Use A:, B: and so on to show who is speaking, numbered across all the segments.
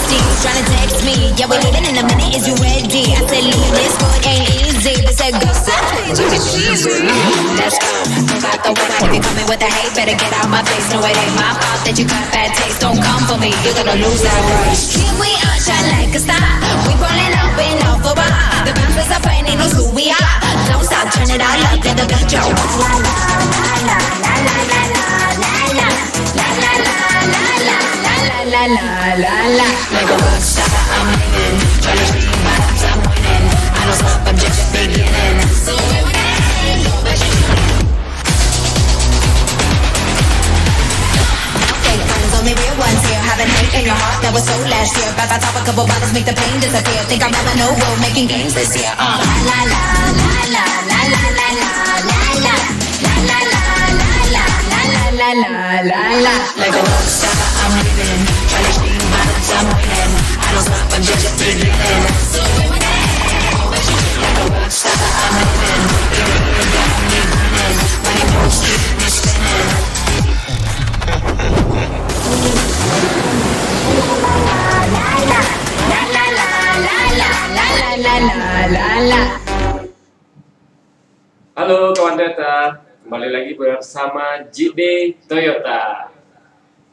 A: bestie trying to text me. Yeah, we leaving in a minute. Is you ready? I said, leave this good ain't easy. They said, go side, you get cheesy. Let's go. About the way if you coming with the hate, better get out my face. No, it ain't my fault that you got bad taste. Don't come for me, you're gonna lose that race. Here we are, shine like a star. We rolling up in off a bar. The bouncers are playing, knows who we are. Don't stop, turn it all up, let the beat drop. La la la la la la la la la la la la la la. Like a rock star, I'm living. Trying to scream vibes, I'm winning. I don't stop, I'm just beginning. So only real ones here, having hate in your heart that was so last year. About to top a couple bottles, make the pain disappear. Think I'm having no role, making games this year. La la la la la la la la la la la la la la la la la la. Like a rock star, I'm living. Trying to scream vibes, I'm winning. I don't stop, I'm just beginning. So like a rock star, I'm living. You got me running. Money moves keep me spinning.
B: Halo kawan Toyota, kembali lagi bersama JD Toyota.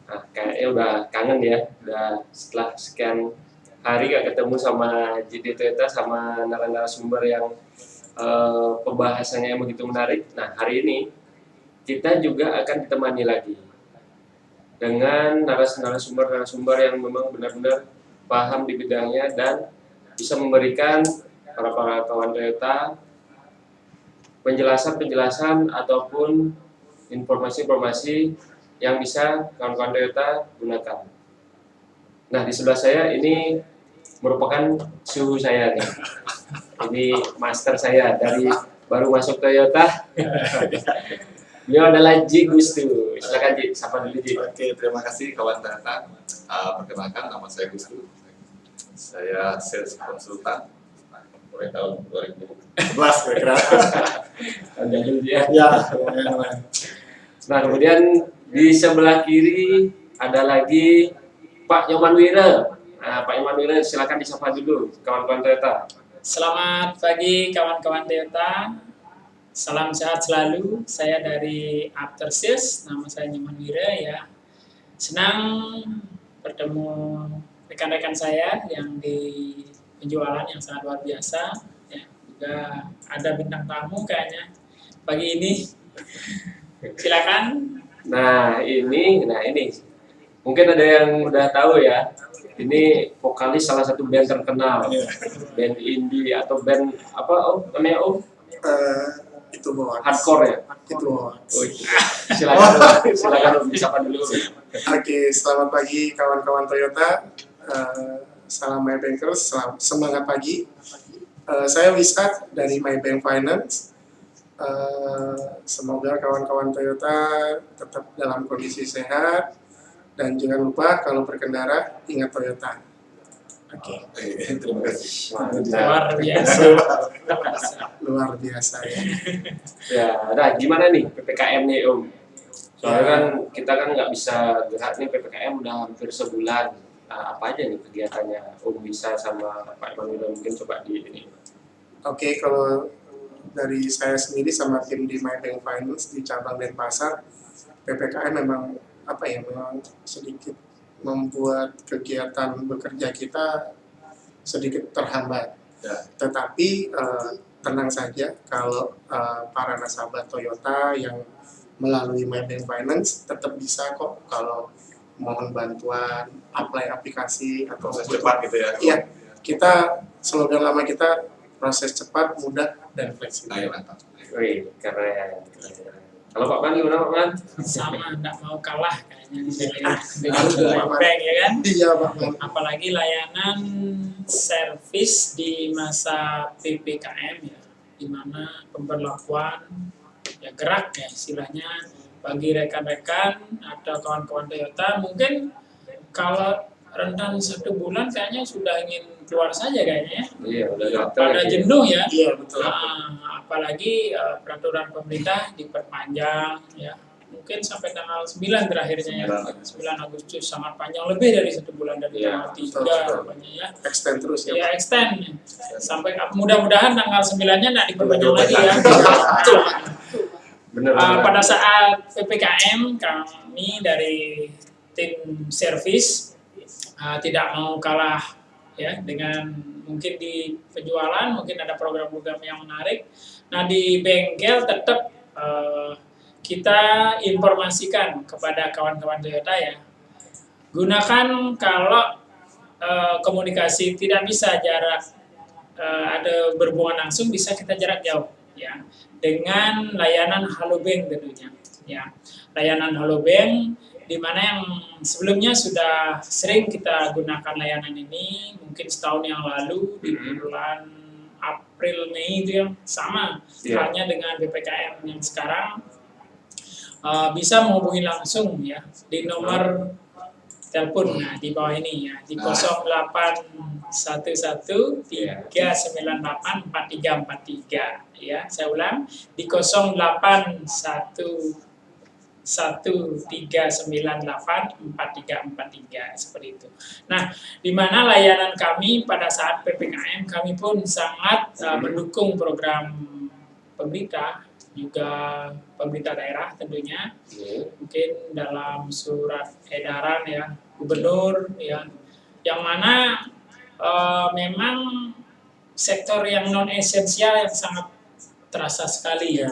B: Nah, kayaknya udah kangen ya, udah setelah sekian hari gak ketemu sama JD Toyota sama narasumber yang pembahasannya yang begitu menarik. Nah, hari ini kita juga akan ditemani lagi dengan narasumber yang memang benar-benar paham di bidangnya dan bisa memberikan para kawan Toyota penjelasan ataupun informasi-informasi yang bisa kawan-kawan Toyota gunakan. Nah, di sebelah saya ini merupakan suhu saya nih. Ini master saya dari baru masuk Toyota. Beliau adalah Ji Gustu. Silakan Ji, sapa dulu Ji.
C: Oke, terima kasih kawan data. Perkenalkan, nama saya Gustu. Saya sales konsultan mulai tahun 2011 kira-kira.
B: Ada dulu ya.
C: Ya,
B: Nah, kemudian di sebelah kiri ada lagi Pak Nyoman Wira. Nah, Pak Nyoman Wira, silakan disapa dulu kawan-kawan Toyota.
D: Selamat pagi kawan-kawan Toyota. Salam sehat selalu. Saya dari After Sales, nama saya Nyoman Wira ya. Senang bertemu rekan-rekan saya yang di penjualan yang sangat luar biasa. Ya, juga ada bintang tamu kayaknya pagi ini. Silakan.
B: Nah ini mungkin ada yang udah tahu ya. Ini vokalis salah satu band terkenal, band indie atau band apa namanya
C: itu bawa
B: hardcore ya.
C: Itu bawa.
B: Oh, silakan disapa dulu.
C: Oke, selamat pagi kawan-kawan Toyota. Salam Maybankers, semangat pagi. Saya Wisat dari Maybank Finance. Semoga kawan-kawan Toyota tetap dalam kondisi sehat dan jangan lupa kalau berkendara ingat Toyota. Oke. Terima kasih.
D: Luar biasa.
C: Luar biasa ya.
B: Ya, nah gimana nih PPKM nih Om? Soalnya kan kita kan nggak bisa gerak nih, PPKM udah hampir sebulan. Nah, apa aja nih kegiatannya Om bisa sama Pak Iman Wira, mungkin coba di ini.
C: Oke, kalau dari saya sendiri sama tim di Maybank Finance di cabang Denpasar, PPKM memang memang sedikit membuat kegiatan bekerja kita sedikit terhambat. Ya. Tetapi tenang saja kalau para nasabah Toyota yang melalui Maybank Finance tetap bisa kok kalau mohon bantuan, apply aplikasi atau proses cepat gitu ya. Iya, kita slogan lama kita proses cepat, mudah dan fleksibel.
B: Mantap. Wih, keren. Kalau Pak Man gimana Pak Man?
D: Sama, enggak mau kalah kayaknya dengan Maybank ya kan?
C: Iya Pak Man.
D: Apalagi layanan servis di masa PPKM ya, di mana pemberlakuan ya gerak ya istilahnya bagi rekan-rekan atau kawan-kawan Toyota mungkin kalau rentan 1 bulan kayaknya sudah ingin keluar saja kayaknya ya.
B: Iya, udah
D: pada jenuh ya.
C: Iya betul.
D: Apalagi peraturan pemerintah diperpanjang ya mungkin sampai tanggal 9 terakhirnya ya. 9 Agustus, sangat panjang, lebih dari 1 bulan dari tanggal 3 rupanya ya.
C: Extend terus ya.
D: Ya extend sampai mudah-mudahan tanggal 9-nya nggak diperpanjang lagi ya. Betul.
B: Benar.
D: Pada saat PPKM kami dari tim service tidak mau kalah ya dengan mungkin di penjualan, mungkin ada program-program yang menarik. Nah di bengkel tetap kita informasikan kepada kawan-kawan Toyota ya, gunakan kalau komunikasi tidak bisa jarak ada berhubungan langsung, bisa kita jarak jauh ya, dengan layanan Halo Bank tentunya ya. Layanan Halo Bank di mana yang sebelumnya sudah sering kita gunakan layanan ini, mungkin setahun yang lalu di bulan April Mei itu yang sama halnya dengan PPKM yang sekarang. Bisa menghubungi langsung ya di nomor telepon di bawah ini ya, di 0811 398 4343 ya. Saya ulang, di 0811 398 4343 seperti itu. Nah, di mana layanan kami pada saat PPKM kami pun sangat mendukung program pemerintah, juga pemerintah daerah tentunya, mungkin dalam surat edaran ya gubernur ya, yang mana memang sektor yang non esensial yang sangat terasa sekali ya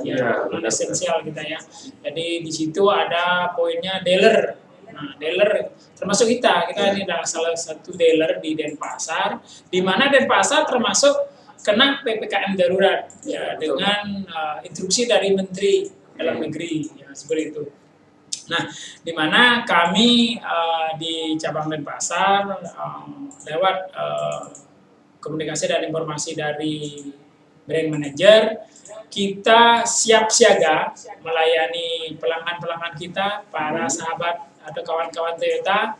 D: non esensial kita ya. Jadi di situ ada poinnya dealer. Nah, dealer termasuk kita ini adalah salah satu dealer di Denpasar, di mana Denpasar termasuk kena PPKM darurat ya, dengan instruksi dari Menteri Dalam Negeri ya, seperti itu. Nah, di mana kami di cabang Denpasar lewat komunikasi dan informasi dari brand manager, kita siap siaga melayani pelanggan-pelanggan kita, para sahabat atau kawan-kawan Toyota,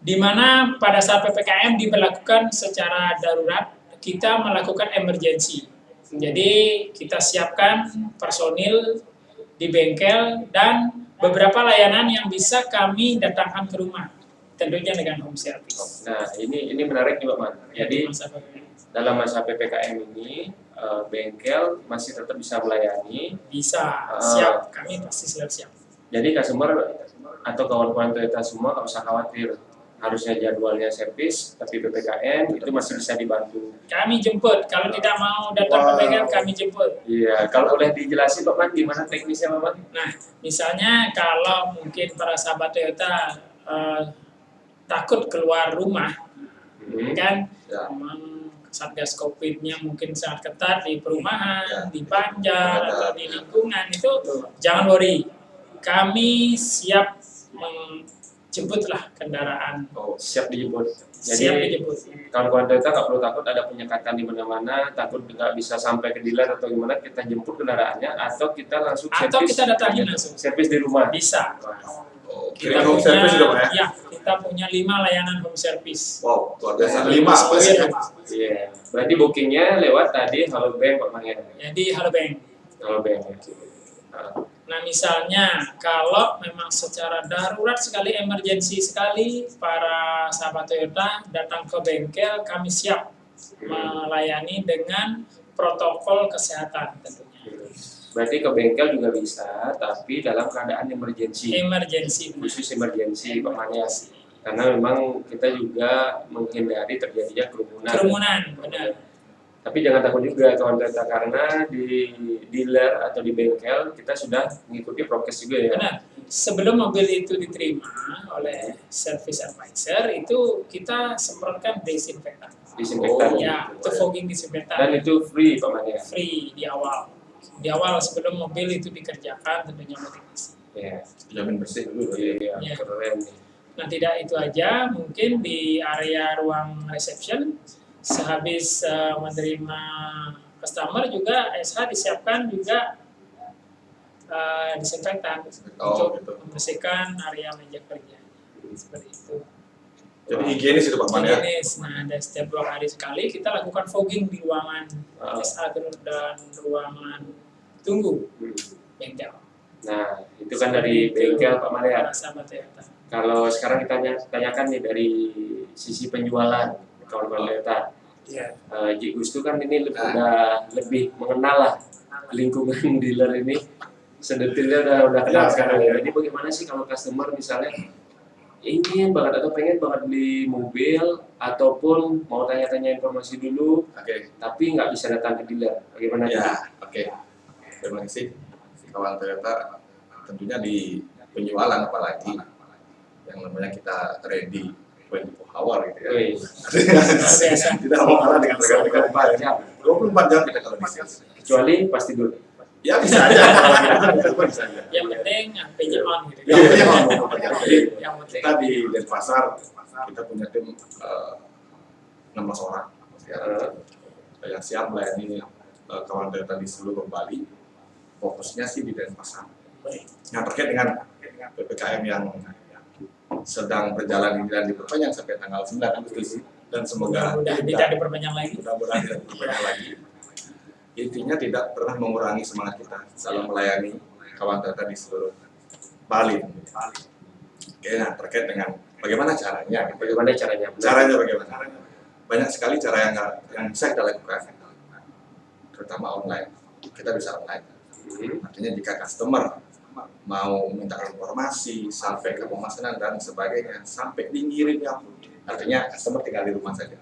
D: di mana pada saat PPKM diberlakukan secara darurat, kita melakukan emergency. Jadi kita siapkan personil di bengkel dan beberapa layanan yang bisa kami datangkan ke rumah, tentunya dengan home service.
B: Nah, ini menarik juga, Man. Jadi dalam masa PPKM ini bengkel masih tetap bisa melayani.
D: Bisa, siap. Kami pasti siap.
B: Jadi customer atau kawan-kawan Toyota semua nggak usah khawatir. Harusnya jadwalnya servis, tapi PPKM itu masih bisa dibantu.
D: Kami jemput, kalau tidak mau datang ke bengkel, kami jemput.
B: Iya, kalau boleh dijelasin Pak Man, gimana teknisnya Pak Man?
D: Nah, misalnya kalau mungkin para sahabat Toyota takut keluar rumah, kan, memang Satgas Covid-nya mungkin sangat ketat di perumahan, di Banjar, atau di lingkungan, itu jangan worry. Kami siap jemputlah kendaraan.
B: Siap dijemput. Jadi,
D: siap dijemput.
B: Kawan-kawan Toyota nggak perlu takut ada penyekatan di mana-mana, takut nggak bisa sampai ke dealer atau gimana, kita jemput kendaraannya atau kita langsung servis.
D: Atau kita datangin langsung.
B: Servis di rumah.
D: Bisa.
E: Kita home service sudah Pak ya?
D: Ya, kita punya 5 layanan home service.
E: Wow, luar biasa. 5
B: Iya. Berarti bookingnya lewat tadi Halo Bank Pak Man ya?
D: Jadi Halo Bank.
B: Halo Bank.
D: Nah misalnya kalau memang secara darurat sekali, emergensi sekali, para sahabat Toyota datang ke bengkel, kami siap melayani dengan protokol kesehatan tentunya.
B: Berarti ke bengkel juga bisa, tapi dalam keadaan emergensi.
D: Emergensi.
B: Khusus emergensi Pak Man ya. Karena memang kita juga menghindari terjadinya kerumunan.
D: Kerumunan, benar.
B: Tapi jangan takut juga kawan Toyota, karena di dealer atau di bengkel kita sudah mengikuti prokes juga ya.
D: Benar. Sebelum mobil itu diterima oleh service advisor, itu kita semprotkan desinfektan.
B: Disinfektan.
D: Ya, itu fogging disinfektan.
B: Dan itu free Pak Man ya.
D: Free di awal. Di awal sebelum mobil itu dikerjakan tentunya motivasi.
B: Iya.
E: Jamin bersih dulu.
B: Iya,
D: Iya.
B: keren nih.
D: Nah tidak itu aja, mungkin di area ruang reception sehabis menerima customer juga SH disiapkan juga disinfektan untuk
E: gitu.
D: membersihkan area meja kerja seperti itu.
E: Jadi higienis itu Pak Man ya?
D: Higienis. Nah, dan setiap 2 hari sekali kita lakukan fogging di ruangan SH dan ruangan tunggu bengkel.
B: Nah, itu kan dari bengkel Pak Maria.
D: Sahabat Toyota.
B: Kalau sekarang kita tanyakan nih dari sisi penjualan kawan-kawan Toyota.
C: Iya.
B: Ji Gustu kan ini udah lebih mengenal lah lingkungan dealer ini, sedetilnya udah kenal sekarang ya. Jadi bagaimana sih kalau customer misalnya ingin banget atau pengen banget beli mobil ataupun mau tanya-tanya informasi dulu, tapi nggak bisa datang ke dealer, bagaimana?
E: Ya, terima kasih kawan Toyota. Tentunya di penjualan apalagi yang namanya kita ready 24 hour gitu ya.
B: Wih,
E: Tidak mau kalah dengan rekan-rekan
B: 24 jam.
E: 24 jam kita kalau di sales.
B: Kecuali pasti dulu.
E: Ya bisa aja. Bisa aja.
D: Yang penting HP-nya on gitu.
E: Yang penting on.
D: Yang penting.
E: Kita di Denpasar kita punya tim 16 orang yang siap melayani kawan Toyota di seluruh Bali. Fokusnya sih di Denpasar. Yang terkait dengan PPKM yang sedang berjalan ini dan diperpanjang sampai tanggal 9 Agustus dan semoga
D: tidak diperpanjang lagi.
E: Mudah-mudahan tidak diperpanjang lagi. Intinya tidak pernah mengurangi semangat kita dalam melayani kawan Toyota di seluruh Bali. Oke, nah terkait dengan bagaimana caranya?
B: Bagaimana caranya?
E: Caranya bagaimana? Banyak sekali cara yang bisa kita lakukan, terutama online. Kita bisa online. Artinya jika customer mau minta informasi sampai ke pemesanan dan sebagainya, sampai dingirimnya pun, artinya customer tinggal di rumah saja.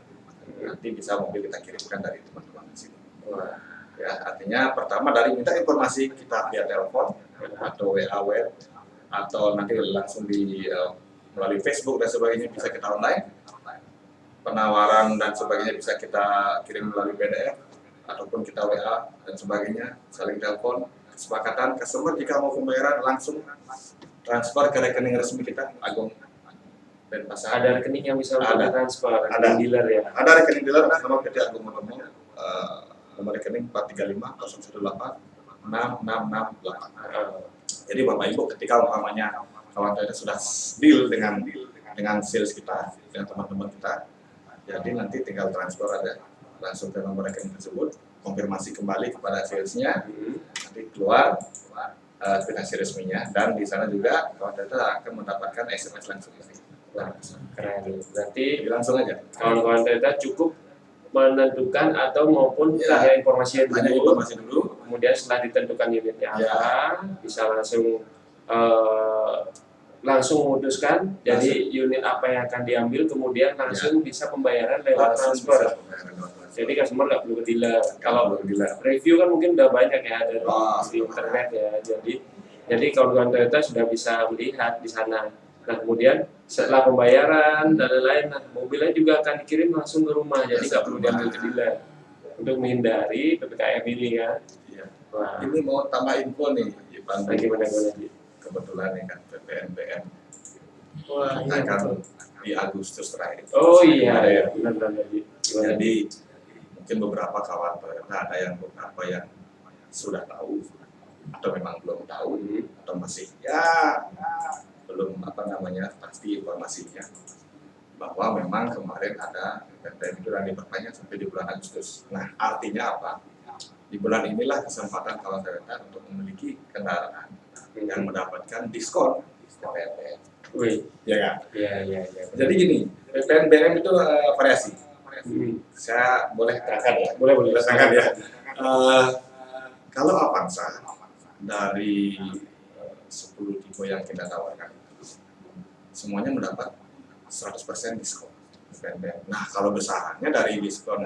E: Nanti bisa mobil kita kirimkan dari teman-teman di sini. Ya, artinya pertama dari minta informasi kita via telepon atau WA web atau nanti langsung melalui Facebook dan sebagainya bisa kita online. Penawaran dan sebagainya bisa kita kirim melalui PDF ataupun kita WA dan sebagainya, saling telepon. Kesepakatan customer jika mau pembayaran langsung transfer ke rekening resmi kita Agung Denpasar.
B: Ada rekening yang bisa
E: Ada.
B: transfer,
E: Ada.
B: rekening dealer ya.
E: Ada rekening dealer nama PT Agung Motomo, nomor rekening 435 018 6668. Jadi Bapak Ibu ketika umpamanya kawan Toyota sudah deal dengan sales kita, dengan teman-teman kita, jadi nanti tinggal transfer aja langsung ke nomor rekening tersebut, konfirmasi kembali kepada salesnya, nanti keluar kwitansi resminya, dan di sana juga kawan Toyota akan mendapatkan SMS langsung.
B: Wah, keren. Berarti
E: Jadi langsung aja.
B: kawan-kawan Toyota cukup menentukan atau maupun
E: Ya,
B: tanya informasi
E: Tanya
B: dulu,
E: informasi dulu.
B: kemudian setelah ditentukan unitnya
E: Ya.
B: apa, bisa langsung memutuskan jadi unit apa yang akan diambil, kemudian langsung bisa pembayaran lewat transfer. Jadi customer nggak perlu ke dealer. Kalau review kan mungkin udah banyak ya dari di internet ya. Jadi kawan-kawan Toyota sudah bisa melihat di sana. Nah kemudian setelah pembayaran dan lain-lain, nah, mobilnya juga akan dikirim langsung ke rumah. Jadi nggak perlu diambil ke dealer untuk menghindari PPKM ini kan.
E: Iya.
B: Wah,
E: Ini mau tambah info nih, Ivan.
B: gimana?
E: Kebetulan nih kan PPNBM
D: Wah,
E: akan di Agustus terakhir.
B: Oh iya, benar-benar.
E: Jadi mungkin beberapa kawan Toyota ada yang beberapa yang sudah tahu atau memang belum tahu atau masih belum pasti informasinya bahwa memang kemarin ada PPKM itu dan diperpanjang sampai di bulan Agustus. Nah artinya apa? Di bulan inilah kesempatan kawan Toyota untuk memiliki kendaraan yang mendapatkan diskon PPNBM.
B: Wih,
E: Ya kan?
B: iya.
E: Jadi gini, PPNBM itu variasi. Saya boleh terangkan ya?
B: Boleh.
E: Terangkan ya. Kalau Avanza dari 10 tipe yang kita tawarkan, semuanya mendapat 100% diskon PPNBM. Nah, kalau besarannya dari diskon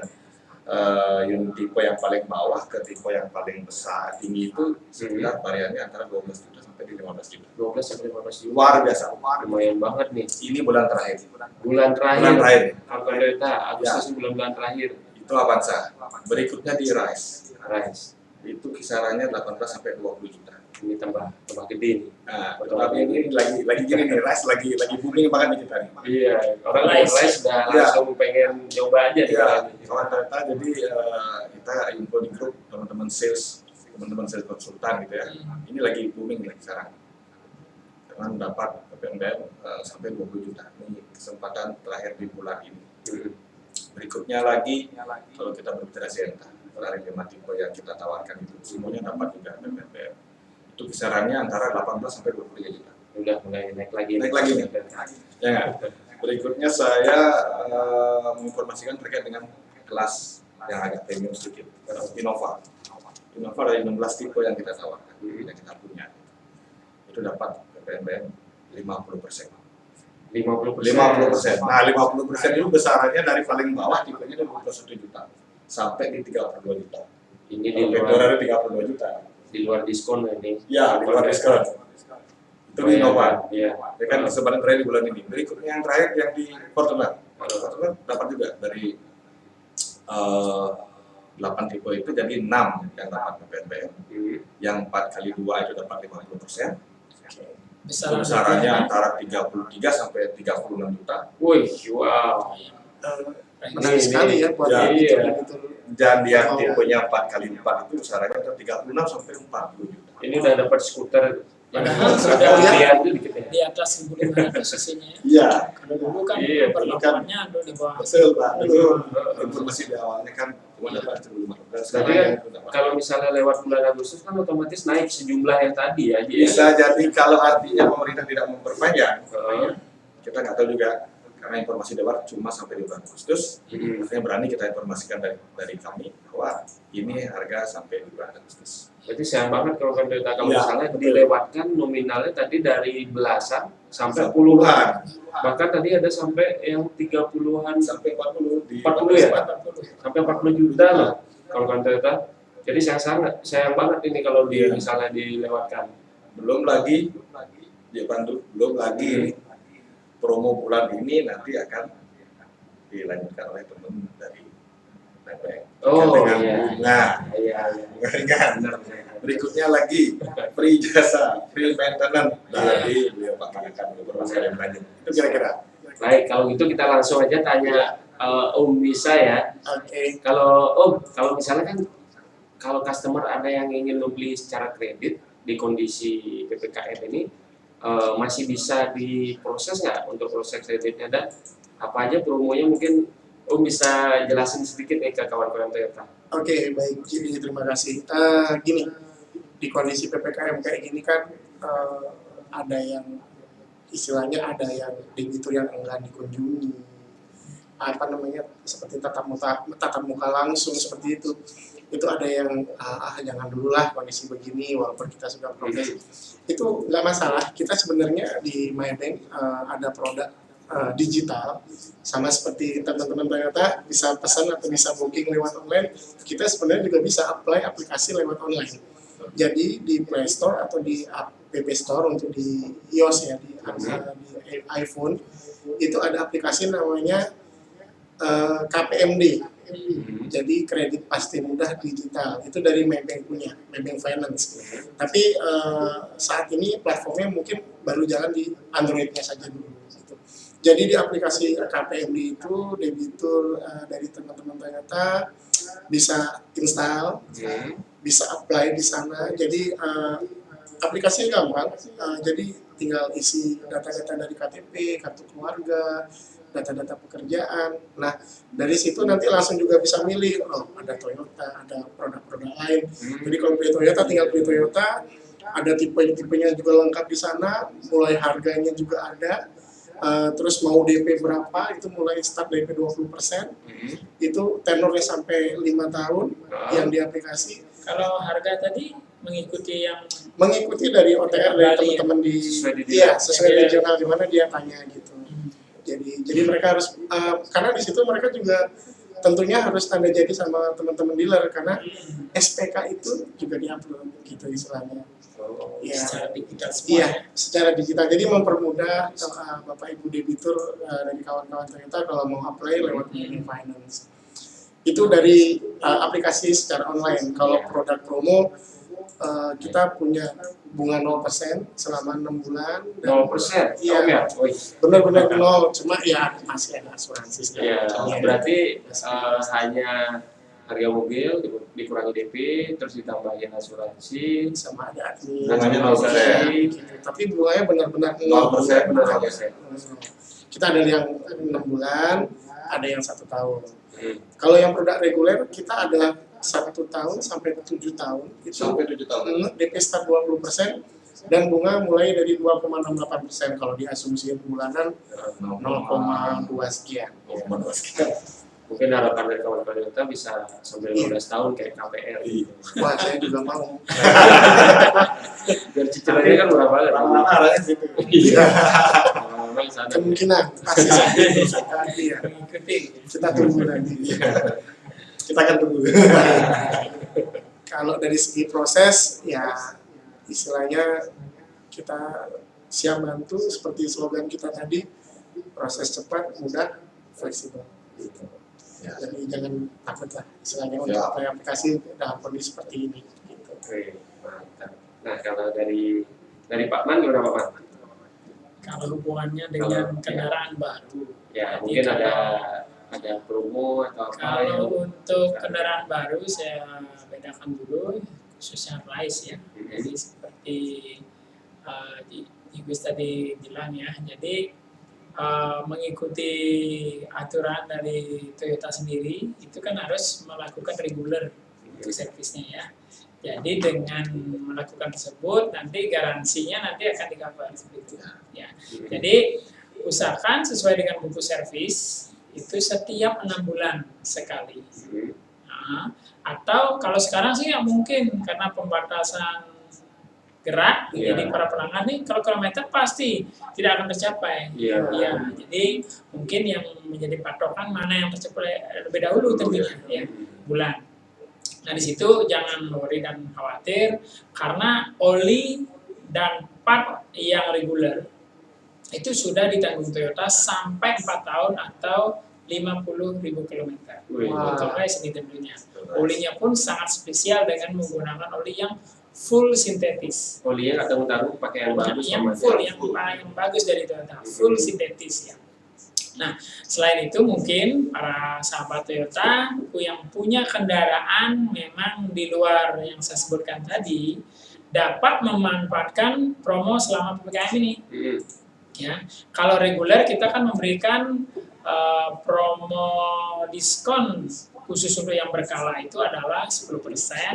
E: unit tipe yang paling bawah ke tipe yang paling besar tinggi itu sekitar variannya antara 12 juta sampai di 15 juta.
B: 12 sampai 15 juta.
E: Luar biasa.
B: Lumayan banget nih.
E: Ini bulan terakhir.
B: Bulan terakhir.
E: Bulan terakhir.
B: Kawan Toyota, Agustus bulan-bulan terakhir.
E: Itu Avanza. Berikutnya di Rise.
B: Rise.
E: Itu kisarannya 18 sampai 20 juta.
B: Ini tambah gede nih.
E: Nah, tapi ini lagi gini nih, Rise lagi booming banget nih kita nih.
B: Iya, orang Rise udah langsung pengen nyoba aja nih.
E: Iya, kawan Toyota, jadi kita info di grup teman-teman sales konsultan gitu ya. Ini lagi booming lagi sekarang. Karena mendapat PPNBM sampai 20 juta. Ini kesempatan terakhir di bulan ini. Berikutnya lagi, kalau kita berbicara Sienta, dari 5 tipe yang kita tawarkan itu semuanya dapat juga PPNBM. itu kisarannya antara 18 sampai 23 juta.
B: Udah mulai naik lagi.
E: Naik lagi nih. Ya nggak? Berikutnya saya menginformasikan terkait dengan kelas yang agak premium sedikit, Innova. Innova dari 16 tipe yang kita tawarkan, yang kita punya. Itu dapat PPNBM 50%. 50%. Nah, 50% itu besarannya dari paling bawah tipenya 21 juta sampai di 32 juta.
B: Ini di
E: Victoria
B: luar,
E: 32 juta.
B: di luar diskon ini.
E: Ya, di luar diskon. Itu di Innova.
B: Iya.
E: Ya kan sebenarnya terakhir di bulan ini. Berikutnya yang terakhir yang di Fortuner. Fortuner dapat juga dari 8 tipe itu jadi 6 yang dapat PPNBM. Yang 4 kali 2 itu dapat 50%. Besarannya antara 33 sampai 36 juta.
B: Wih, wow.
C: Menarik sekali ya buat
E: Ya,
C: debitur.
E: Dan yang tipenya 4 kali 4 itu besarannya antara 36 sampai 40 juta.
B: Ini udah dapat skuter yang
D: Padahal
B: sudah
D: sudah
B: lihat itu dikit ya.
D: di atas 1.500 cc-nya.
E: Iya,
D: Kalau dulu kan
B: Iya,
D: perlakuannya ada di bawah.
E: betul Pak. Itu informasi di awalnya kan cuma dapat 15.
B: Berarti kan kalau misalnya lewat bulan Agustus kan otomatis naik sejumlah yang tadi aja ya.
E: bisa jadi kalau artinya pemerintah tidak memperpanjang,
B: Heeh.
E: kita nggak tahu juga karena informasi dapat cuma sampai di bulan Agustus. Makanya berani kita informasikan dari kami bahwa ini harga sampai di bulan Agustus.
B: Berarti sayang banget kalau Toyota kalau
E: Iya,
B: misalnya
E: betul.
B: dilewatkan nominalnya tadi dari belasan sampai
E: Sampai
B: puluhan. Bahkan tadi ada sampai yang 30-an
E: sampai 40 di
B: 40 ya?
D: 40.
B: sampai 40 juta loh kalau Toyota. Jadi sayang banget ini kalau
E: Iya.
B: misalnya dilewatkan.
E: belum lagi dia bantu belum lagi promo bulan ini nanti akan dilanjutkan oleh teman dari Maybank.
B: Oh,
E: dengan
B: iya.
E: bunga
B: Iya,
E: bunga ringan.
B: benar.
E: Berikutnya lagi free jasa, free maintenance dari beliau Pak Kanakan informasi yang lanjut. Itu kira-kira.
B: Baik, kalau gitu kita langsung aja tanya Om Bisa ya.
C: Oke.
B: Kalau misalnya kan kalau customer ada yang ingin membeli secara kredit di kondisi PPKM ini masih bisa diproses nggak untuk proses kreditnya dan apa aja promonya mungkin Om bisa jelasin sedikit nih ke kawan-kawan Toyota.
C: Oke, baik. Jadi terima kasih. Gini, di kondisi PPKM kayak gini kan ada yang istilahnya ada yang debitur yang enggan dikunjungi, apa namanya seperti tatap muka langsung seperti itu ada yang jangan dulu lah kondisi begini walaupun kita sudah progres. Itu nggak masalah. Kita sebenarnya di Maybank ada produk digital sama seperti teman-teman Toyota bisa pesan atau bisa booking lewat online, kita sebenarnya juga bisa apply aplikasi lewat online. Jadi di Play Store atau di App Store untuk di iOS ya, di iPhone itu ada aplikasi namanya KPMD. Jadi kredit pasti mudah digital, itu dari Maybank punya, Maybank Finance. Tapi saat ini platformnya mungkin baru jalan di Android-nya saja dulu. Gitu. Jadi di aplikasi KPMD itu debitur dari teman-teman Toyota bisa install, bisa apply di sana. Jadi aplikasinya gampang. Jadi tinggal isi data-data dari KTP, kartu keluarga, data-data pekerjaan. Nah, dari situ nanti langsung juga bisa milih, ada Toyota, ada produk-produk lain. Jadi kalau beli Toyota, tinggal beli Toyota, ada tipe-tipenya juga lengkap di sana, mulai harganya juga ada, terus mau DP berapa, itu mulai start DP 20%, itu tenornya sampai 5 tahun yang di aplikasi.
D: Kalau harga tadi mengikuti yang
C: Mengikuti dari OTR dari teman-teman di sesuai regional di mana dia tanya gitu. Jadi mereka harus karena di situ mereka juga tentunya harus tanda jadi sama teman-teman dealer karena SPK itu juga diupload gitu istilahnya. Ya,
D: secara digital semua.
C: iya, secara digital. Jadi mempermudah Bapak Ibu debitur dari kawan-kawan Toyota kalau mau apply lewat Maybank Finance. Itu dari aplikasi secara online. Kalau produk promo kita punya bunga 0% selama 6 bulan.
B: 0%?
C: Iya.
B: Om ya? Wih.
C: Benar-benar 0, cuma ya masih ada asuransi segala
B: Ya,
C: macamnya.
B: berarti hanya harga mobil dikurangi DP, terus ditambahin asuransi,
C: sama ada admin,
E: Bunganya 0%.
C: gitu. Tapi bunganya benar-benar
E: 0%,
B: 0%.
C: Kita ada yang 6 bulan, ada yang 1 tahun. Kalau yang produk reguler kita ada 1 tahun sampai 7 tahun itu
E: Sampai 7 tahun.
C: DP start 20% dan bunga mulai dari 2,68% kalau diasumsikan bulanan 0,2 sekian.
B: Mungkin harapan dari kawan-kawan kita bisa sampai 15 tahun kayak KPR.
C: Wah, saya juga mau.
B: Biar cicilannya kan murah banget.
E: Lama-lama arahnya situ.
B: Iya. Lama-lama di sana.
C: Kemungkinan pasti nanti ya.
D: Mengikuti.
C: Kita tunggu nanti.
E: Kita akan tunggu.
C: Kalau dari segi proses ya istilahnya kita siap bantu seperti slogan kita tadi, proses cepat, mudah, fleksibel.
E: Ya.
C: Jadi jangan takut lah istilahnya untuk
E: Ya.
C: apply aplikasi dalam kondisi seperti ini. Gitu.
B: Oke, mantap. Nah, kalau dari Pak Man gimana Pak Man?
D: Kalau hubungannya dengan
B: Kalau-
D: kendaraan baru.
B: Ya,
D: Jadi
B: mungkin
D: kalau-
B: ada promo atau apa
D: Kalau
B: yang
D: untuk kendaraan baru saya bedakan dulu khususnya Rise ya. Jadi seperti Gus tadi bilang ya. Jadi mengikuti aturan dari Toyota sendiri itu kan harus melakukan reguler untuk servisnya ya. Jadi dengan melakukan tersebut nanti garansinya nanti akan di-cover seperti itu ya. Jadi usahakan sesuai dengan buku servis itu setiap 6 bulan sekali. Nah, atau kalau sekarang sih nggak mungkin karena pembatasan gerak,
B: Iya.
D: jadi para pelanggan nih kalau kilometer pasti tidak akan tercapai.
B: Iya.
D: Ya, jadi mungkin yang menjadi patokan mana yang tercapai lebih dahulu tentunya ya bulan. Nah di situ jangan worry dan khawatir karena oli dan part yang reguler itu sudah ditanggung Toyota sampai 4 tahun atau 50.000 kilometer.
B: Wih.
D: Untuk Rise ini tentunya. Olinya pun sangat spesial dengan menggunakan oli yang full sintetis.
B: Olinya nggak tanggung-tanggung pakai yang bagus
D: Yang
B: sama
D: full,
B: dia.
D: yang paling bagus dari Toyota, full sintetis ya. Nah, selain itu mungkin para sahabat Toyota yang punya kendaraan memang di luar yang saya sebutkan tadi dapat memanfaatkan promo selama PPKM ini. Ya, kalau reguler kita kan memberikan promo diskon khusus untuk yang berkala itu adalah 10%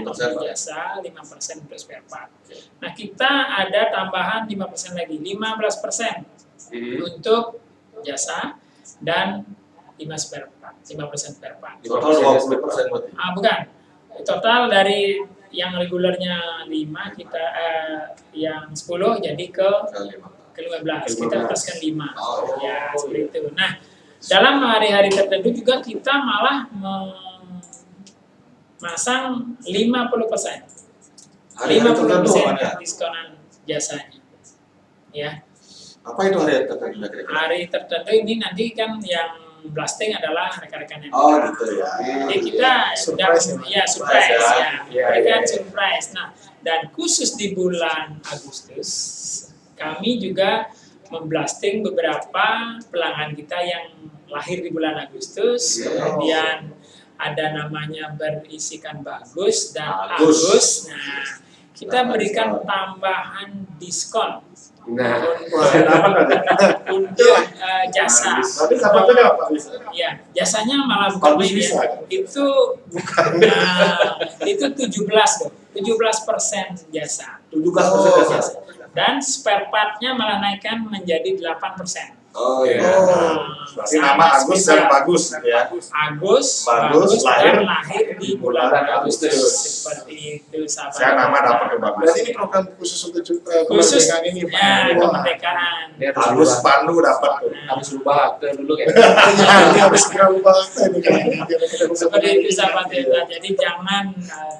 D: untuk jasa, 5% untuk spare part. Nah, kita ada tambahan 5% lagi, 15% untuk jasa dan 5% spare part.
E: Total 20% berarti.
D: Bukan. Total dari yang regulernya 5 kita yang 10 jadi ke 15. Kita ataskan 5.
E: Oh.
D: Ya, seperti itu. Nah, dalam hari-hari tertentu juga kita malah memasang 50%.
E: Hari-hari tertentu
D: 50%
E: mana?
D: diskonan jasanya. Ya,
E: Apa itu hari tertentu kira-kira?
D: hari tertentu ini nanti kan yang blasting adalah rekan-rekan yang
E: Oh gitu ya.
D: jadi kita sudah
C: Surprise ya?
D: surprise
E: Surprise ya.
D: ya,
B: Iya,
D: berikan
B: iya.
D: surprise. Nah, dan khusus di bulan Agustus kami juga memblasting beberapa pelanggan kita yang lahir di bulan Agustus, kemudian ada namanya berisikan bagus dan
E: Agus.
D: Agus. Nah, kita berikan tambahan diskon
B: Nah,
E: Wah, dapat nggak?
D: untuk jasa.
E: Tapi dapatnya apa bisa?
D: Ya, jasanya malah bukan
E: Bagus
D: main
E: bisa.
D: ya. Itu itu 17 loh. 17% jasa.
E: 17% jasa.
D: Dan spare part-nya malah naikkan menjadi 8%.
E: Oh iya. Berarti
D: Sangat
E: nama Agus
D: spesial.
E: dan Bagus ya.
D: Bagus,
E: Bagus,
D: dan
E: lahir
D: lahir di bulan
E: bulan
D: Agustus.
E: Agustus.
D: Seperti itu sahabat.
E: Saya nama dapat ke Bagus.
C: Berarti ini program khusus untuk
D: Khusus
C: kemerdekaan ini, Pak.
D: ya,
C: Wah.
D: kemerdekaan.
B: dia
E: Agus Pandu dapat tuh.
B: harus rubah akte dulu kayak.
C: Ini harus segera ubah akte ini kan. Biar kita bisa
D: Seperti itu sahabat Toyota. Jadi jangan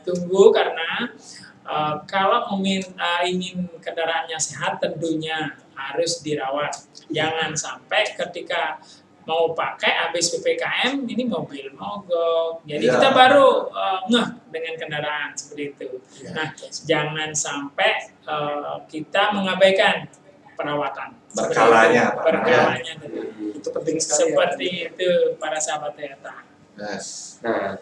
D: tunggu karena kalau ingin kendaraannya sehat tentunya harus dirawat. Jangan sampai ketika mau pakai habis PPKM ini mobil mogok. Jadi
E: Ya.
D: kita baru ngeh dengan kendaraan seperti itu.
C: Ya.
D: Nah, jangan sampai kita mengabaikan perawatan. Seperti
E: Berkalanya,
D: itu.
E: Pak.
D: Berkalanya.
C: Itu penting sekali.
D: Seperti itu para sahabat Toyota.
E: Yes.
B: Nah,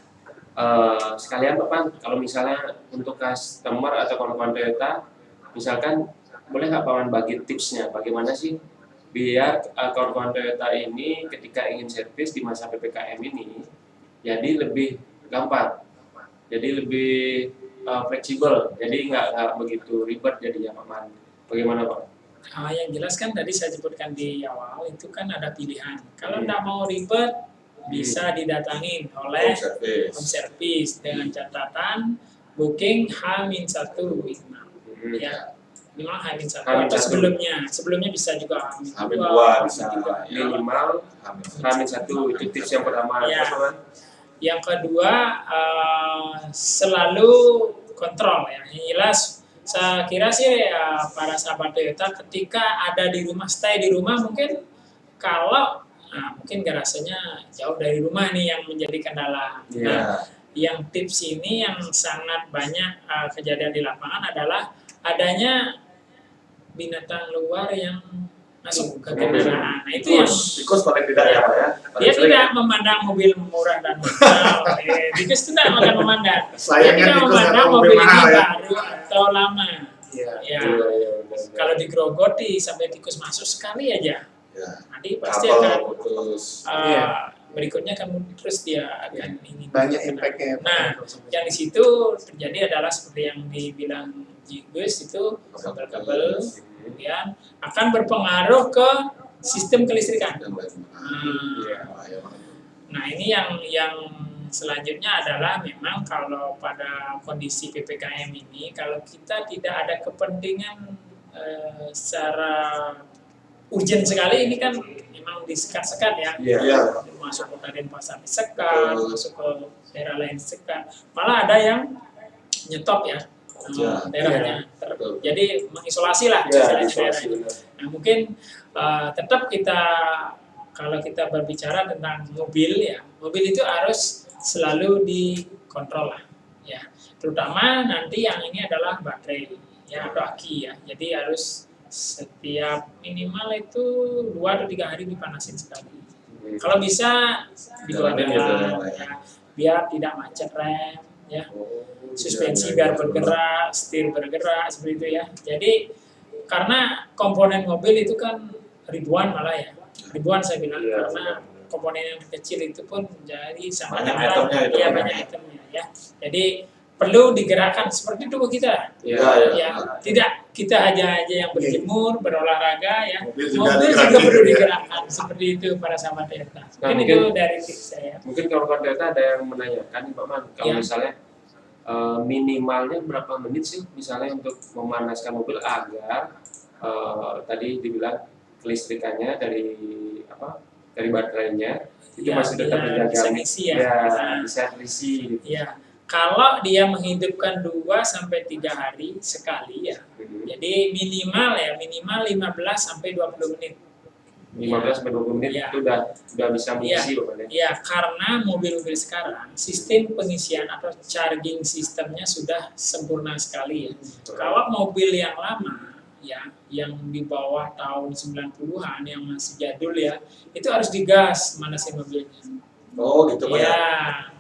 B: sekalian Pak Pan, kalau misalnya untuk customer atau kawan-kawan Toyota, misalkan boleh nggak Pak Man bagi tipsnya, bagaimana sih biar kawan-kawan Toyota ini ketika ingin servis di masa PPKM ini, jadi lebih gampang. jadi lebih fleksibel, jadi nggak begitu ribet jadinya Pak Man. Bagaimana Pak?
D: Yang jelas kan tadi saya sebutkan di awal itu kan ada pilihan. Kalau
B: Hmm.
D: tidak mau ribet bisa didatangin oleh
E: Home service.
D: home service dengan catatan booking H-1 minimal.
B: Hmm.
D: Ya, minimal H-1
B: H-1.
D: atau sebelumnya bisa juga
E: Hamil
D: H-2
E: dua bisa.
D: juga.
E: Ya.
B: Minimal
E: Hamil.
B: H-1 itu tips yang pertama.
D: Ya.
B: Terus, Pak Man?
D: Yang kedua selalu kontrol ya. Yang jelas saya kira sih para sahabat Toyota ketika ada di rumah, stay di rumah mungkin kalau mungkin garasenya jauh dari rumah nih yang menjadi kendala.
B: Iya.
D: Nah, yang tips ini yang sangat banyak kejadian di lapangan adalah adanya binatang luar yang masuk ke kendaraan. Nah, itu yang
E: Tikus paling tidak ya Pak ya. Paling
D: dia
E: sering.
D: tidak memandang mobil murah dan mahal. Tikus itu tidak akan memandang. Dia
C: Sayangnya
D: tidak
C: tikus
D: memandang
C: atau
D: mobil
C: mobil
D: ini
C: mahal ya.
D: baru atau lama.
C: Iya.
D: Ya,
B: Iya, benar.
D: kalau digerogoti sampai tikus masuk sekali aja,
E: Ya.
D: nanti pasti
E: Kabel
D: akan
E: putus.
C: Iya.
D: berikutnya akan terus dia akan ingin.
C: Banyak impact-nya.
D: Nah, yang di situ terjadi adalah seperti yang dibilang Jigus itu kabel-kabel kemudian akan berpengaruh ke sistem kelistrikan.
E: Dan lain.
B: Iya.
E: Bahaya banget.
D: Nah, ini yang selanjutnya adalah memang kalau pada kondisi PPKM ini kalau kita tidak ada kepentingan secara urgent sekali, ini kan memang disekat-sekat ya.
B: Iya.
D: Masuk ke Denpasar disekat, masuk ke daerah lain disekat. Malah ada yang nyetop ya.
E: Ya.
D: Daerahnya.
E: Betul.
D: Jadi mengisolasi lah
B: Iya,
D: istilahnya
B: isolasi,
D: daerahnya.
B: benar.
D: Nah, mungkin tetap kita kalau kita berbicara tentang mobil ya, mobil itu harus selalu dikontrol lah, ya. Terutama nanti yang ini adalah baterai ya atau aki ya. Jadi harus setiap minimal itu 2 atau 3 hari dipanasin sekali. Kalau bisa
E: Jalanin
D: digodakan
E: gitu,
D: ya, biar tidak macet rem ya. Suspensi
E: Iya,
D: biar
E: iya,
D: bergerak, setir bergerak seperti itu ya. Jadi karena komponen mobil itu kan ribuan malah ya, ribuan saya bilang
B: Iya,
D: karena
B: benar.
D: komponen yang kecil itu pun jadi sangat
E: Banyak
D: berat.
E: itemnya itu,
D: Iya,
E: banyak.
D: banyak itemnya ya. Jadi perlu digerakkan seperti tubuh kita.
B: Iya.
E: Ya,
D: Ya, tidak kita aja yang berjemur, berolahraga ya.
E: Mobil juga
D: Mobil juga
E: digerakin,
D: perlu
E: ya.
D: digerakkan seperti itu para sahabat Toyota. Mungkin
B: mungkin-
D: itu dari tips saya.
B: Mungkin kalau Toyota ada yang menanyakan nih Pak Man, kalau
D: Iya.
B: misalnya minimalnya berapa menit sih misalnya untuk memanaskan mobil agar tadi dibilang kelistrikannya dari baterainya itu
D: Ya,
B: masih tetap
D: biar
B: terjaga,
D: bisa ngisi ya.
B: ya,
D: Nah.
B: bisa terisi gitu.
D: Ya, kalau dia menghidupkan 2 sampai 3 hari sekali ya. Jadi minimal 15 sampai 20 menit.
B: 15 sampai 20 menit
D: Iya.
B: itu udah bisa mengisi Pak Man, ya.
D: Ya, karena mobil-mobil sekarang sistem pengisian atau charging sistemnya sudah sempurna sekali ya. Kalau mobil yang lama ya, yang di bawah tahun 90-an yang masih jadul ya, itu harus digas manasin mobilnya.
E: Oh gitu Pak ya.
D: Ya,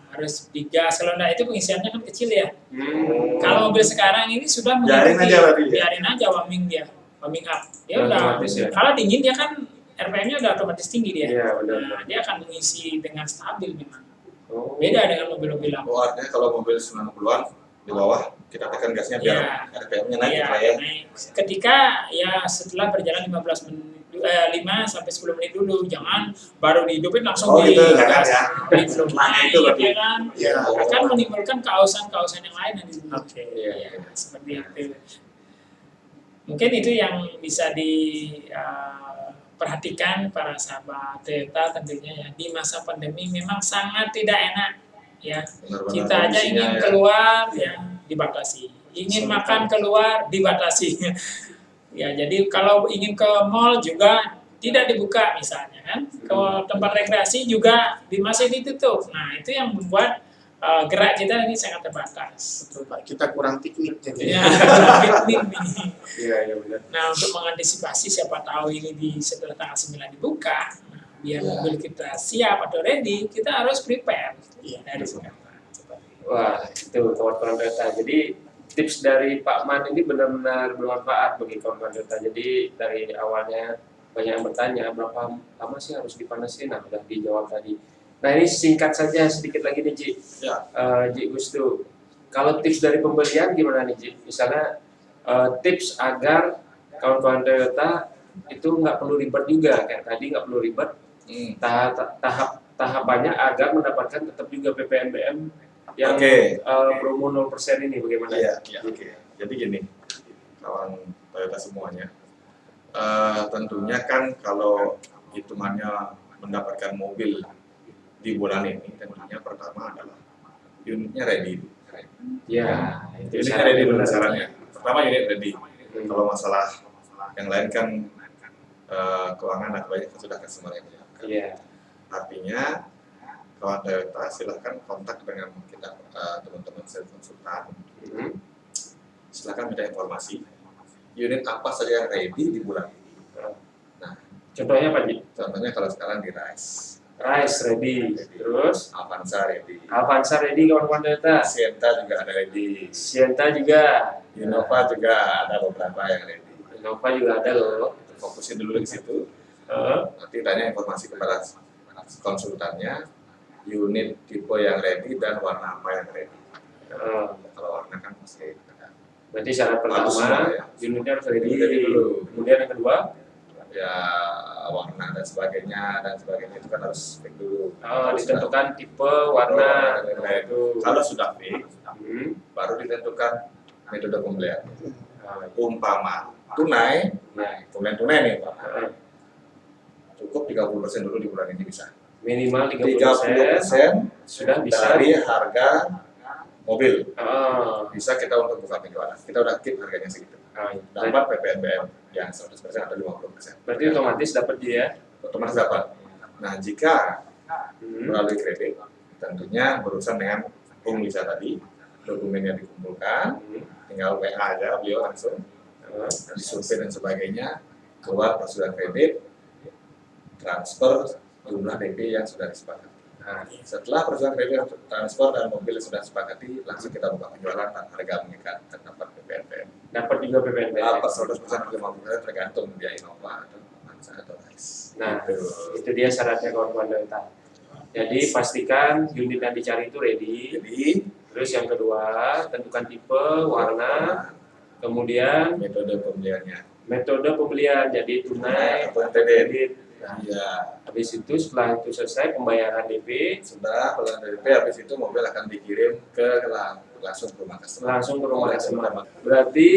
D: harus digas. Kalau enggak itu pengisiannya kan kecil ya.
B: Hmm.
D: Kalau mobil sekarang ini sudah
E: Biarin
D: mengikuti,
E: aja berarti ya?
D: biarin aja warming dia, warming up. Dia
B: Udah
D: udah,
B: otomatis ya?
D: kalau dingin dia kan RPM-nya udah otomatis tinggi dia.
B: Iya, benar.
D: Nah, dia akan mengisi dengan stabil memang.
B: Oh.
D: Beda dengan mobil-mobil lama.
E: Oh artinya kalau mobil 90-an di bawah kita tekan gasnya biar RPM-nya naik
D: Iya,
E: Pak ya.
D: naik. Ketika ya setelah berjalan 5 sampai 10 menit dulu, jangan baru dihidupin langsung
E: Oh, gitu,
D: di
E: jangan
D: gas.
E: ya.
D: Belum
E: Setelahnya
D: naik,
E: itu berarti.
D: ya kan?
C: Iya.
D: Akan menimbulkan kausan-kausan yang lain yang di sini.
C: Oke.
B: Iya.
D: Ya, seperti itu. Mungkin itu yang bisa diperhatikan para sahabat Toyota tentunya ya. Di masa pandemi memang sangat tidak enak ya.
E: Benar-benar
D: Kita aja
E: kondisinya
D: ingin
E: ya.
D: keluar ya dibatasi. Ingin
C: Sulit.
D: makan keluar dibatasi. Ya, jadi kalau ingin ke mall juga tidak dibuka misalnya kan. Ke tempat rekreasi juga masih ditutup. Nah, itu yang membuat gerak kita ini sangat terbatas.
C: Betul Pak, kita kurang piknik jadi.
D: Ya, piknik nih.
B: Iya, iya benar.
D: Nah, untuk mengantisipasi siapa tahu ini setelah tanggal 9 dibuka, nah, biar
E: Ya.
D: mobil kita siap atau ready, kita harus prepare
C: Iya.
D: dari sekarang. Seperti itu.
B: Wah, itu kawan-kawan Toyota. Jadi tips dari Pak Man ini benar-benar bermanfaat bagi kawan-kawan Toyota. Jadi dari awalnya banyak yang bertanya berapa lama sih harus dipanasin, nah udah dijawab tadi. Nah ini singkat saja sedikit lagi nih Ji.
E: Ya.
B: Ji Gustu, Kalau tips dari pembelian gimana nih, Ji? Misalnya tips agar kawan-kawan Toyota itu nggak perlu ribet juga, kayak tadi nggak perlu ribet. Tahapannya agar mendapatkan tetap juga PPNBM yang
E: Oke.
B: promo 0% ini bagaimana?
E: Iya, oke. Jadi gini, kawan Toyota semuanya, tentunya kan kalau hitungannya mendapatkan mobil di bulan ini, tentunya pertama adalah unitnya ready.
B: Ya, itu
E: Unitnya
B: syaratnya
E: ready dulu
B: benar.
E: syaratnya. Pertama unit ready. Kalau masalah yang lain kan keuangan dan sebagainya kan sudah customer yang menyiapkan.
B: Iya.
E: Artinya kawan Toyota silahkan kontak dengan kita teman-teman sales konsultan. Silahkan minta informasi unit apa saja yang ready di bulan ini.
B: Contohnya apa, Ji?
E: Contohnya kalau sekarang di Rise,
B: Rise ready, terus
E: Avanza ready,
B: Avanza ready kawan-kawan Toyota,
E: Sienta juga ada ready,
B: Sienta juga,
E: Innova juga ada beberapa yang ready.
B: Innova juga ada loh.
E: Fokusin dulu di situ.
B: Eh,
E: Nanti tanya informasi kepada konsultannya, unit tipe yang ready dan warna apa yang ready. Kalau warna kan pasti ada.
B: Berarti syarat
E: Bagus
B: pertama
E: semua, ya.
B: unitnya harus ready.
E: Ready dulu.
B: Kemudian yang kedua,
E: Ya warna dan sebagainya itu kan harus fix dulu.
B: ditentukan tipe, warna, itu.
E: Kalau sudah fix,
B: Hmm.
E: baru ditentukan metode pembelian.
B: Nah,
E: Umpama tunai,
B: ya.
E: tunai nih Pak.
B: Eh,
E: Cukup 30% dulu di bulan ini bisa.
B: Minimal
E: 30%
B: sudah bisa.
E: dari harga mobil.
B: Ah,
E: Bisa kita untuk buka penjualan. Kita udah keep harganya segitu.
B: berarti
E: Dapat PPNBM yang 100% atau 50%.
B: otomatis dapat dia.
E: Otomatis dapat. Nah, jika
B: Hmm.
E: melalui kredit, tentunya berurusan dengan Bung Lisa tadi, dokumennya dikumpulkan,
B: Hmm.
E: tinggal WA aja, beliau langsung
B: Ah,
E: disurvei dan sebagainya, keluar prosedur kredit, transfer jumlah DP yang sudah disepakati.
B: nah,
E: Setelah prosedur kredit, transfer dan mobil sudah disepakati, langsung kita buka penjualan dan harga mengikat dan dapat PPNBM.
B: dapat juga PPNBM.
E: Dapat 100% atau 50% tergantung dia Innova atau Avanza atau Rise.
B: Nah,
E: Gitu.
B: itu dia syaratnya kawan-kawan Toyota. Jadi pastikan unit yang dicari itu ready.
E: Jadi
B: Terus yang kedua, tentukan tipe, warna, kemudian
E: metode pembeliannya.
B: metode pembelian, jadi tunai
E: Atau
B: atau kredit. Nah,
E: Iya.
B: habis itu setelah itu selesai pembayaran DP,
E: Sudah pelan DP, habis itu mobil akan dikirim langsung ke rumah customer.
B: langsung ke rumah
E: Oleh
B: customer.
E: teman-teman.
B: Berarti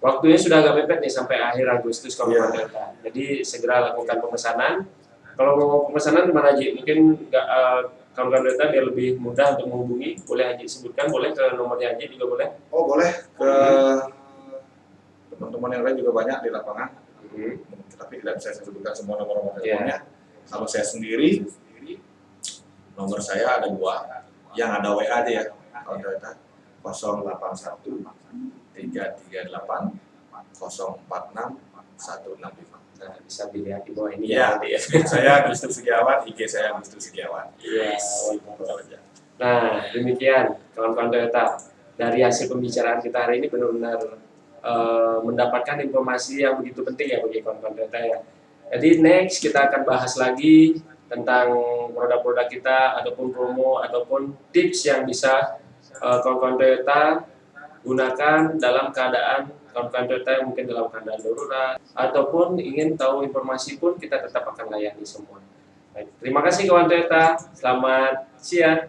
B: waktunya sudah agak mepet nih sampai akhir Agustus kawan-kawan
E: Iya.
B: Toyota. Jadi segera lakukan pemesanan. Kalau mau pemesanan gimana Haji? Mungkin nggak kawan-kawan Toyota biar lebih mudah untuk menghubungi. Boleh Haji sebutkan, boleh ke nomornya Haji juga boleh.
E: Oh boleh ke teman-teman yang lain juga banyak di lapangan. Tapi tidak bisa saya sebutkan semua nomor-nomor teleponnya. Kalau saya sendiri, nomor saya ada 2, yang ada WA aja ya, kalau Toyota 081 338 046 165.
B: Nah, bisa dilihat di bawah ini
E: Iya,
B: nanti ya.
E: saya Agustus Setiawan, IG saya Agustus Setiawan.
B: Yes.
E: Itu aja.
B: Nah, demikian kawan-kawan Toyota. Dari hasil pembicaraan kita hari ini benar-benar mendapatkan informasi yang begitu penting ya bagi kawan-kawan Toyota ya. Jadi next kita akan bahas lagi tentang produk-produk kita ataupun promo ataupun tips yang bisa kawan-kawan Toyota gunakan dalam keadaan kawan-kawan Toyota yang mungkin dalam keadaan darurat ataupun ingin tahu informasi pun kita tetap akan layani semua. Baik, terima kasih kawan Toyota. Selamat siang.